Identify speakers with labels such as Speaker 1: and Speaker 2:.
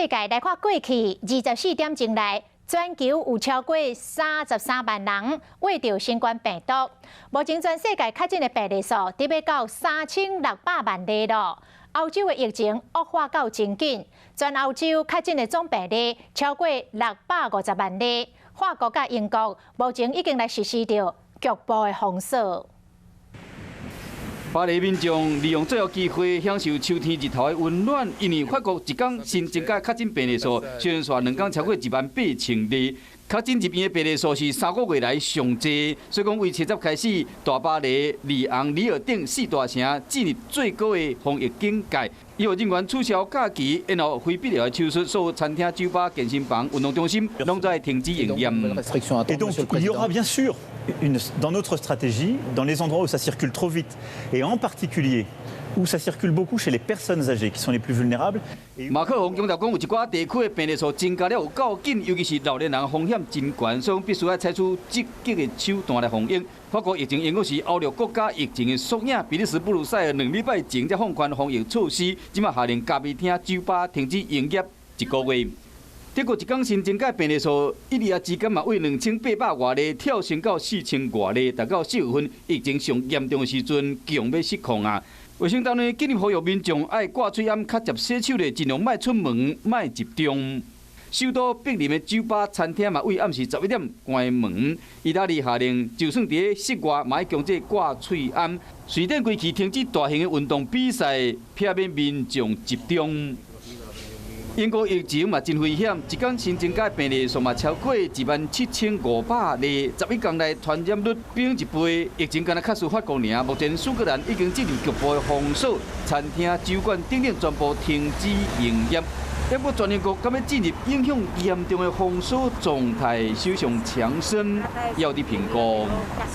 Speaker 1: 世界来看过去24点钟内，全球有超过33万人患着新冠病毒。目前全世界确诊的病例数达要到3600万例了。欧洲的疫情恶化到真紧，全欧洲确诊的总病例超过650万例。法国甲英国目前已经来实施着局部的封锁。
Speaker 2: 巴黎民众利用最后机会享受秋天日头的温暖，因为法国一天新增加确诊病例数，虽然说2天超过18000例，确诊入院的病例数是3个月来上济。所以讲，为7月开始，大巴黎、里昂、里尔等4大城进入最高的防疫警戒。 医护人员取消假期，然后非必要的手术，所有餐厅、酒吧、健身房、运动中心拢在停止营业。
Speaker 3: Et donc, il y aura bien sûr, dans notre stratégie, dans les endroits où ça circule trop vite, et en particulier où ça circule beaucoup chez les personnes âgées, qui sont les plus vulnérables.
Speaker 2: 马克龙强调讲，有一寡地区的病例数增加了有够紧，尤其是老年人风险真悬，所以必须要采取积极的手段来防疫。法国疫情因为是欧陆国家疫情的缩影，比利时、布鲁塞尔2礼拜前才放宽防疫措施，即马下令咖啡厅、酒吧停止营业1个月。 德国一天新增加病例数1夜之间嘛，为2800外例跳升到4000外例，达到4月份疫情上严重的时阵，强要失控啊！卫生单位紧急呼吁民众爱挂嘴掩、较接洗手的，尽量莫出门、莫集中。首都柏林的酒吧、餐厅嘛，为暗时11点关门。意大利下令，就算伫室外，嘛要强制挂嘴掩。瑞典规期停止大型的运动比赛，避免民众集中。 英国疫情嘛真危险，一天新增加病例数嘛超过17500例，11天内传染率飙1倍。疫情敢若卡输法国尔，目前苏格兰已经进入局部的封锁，餐厅、酒馆等等全部停止营业。德国全英国敢要进入影响严重的封锁状态，首相强生要伫评估。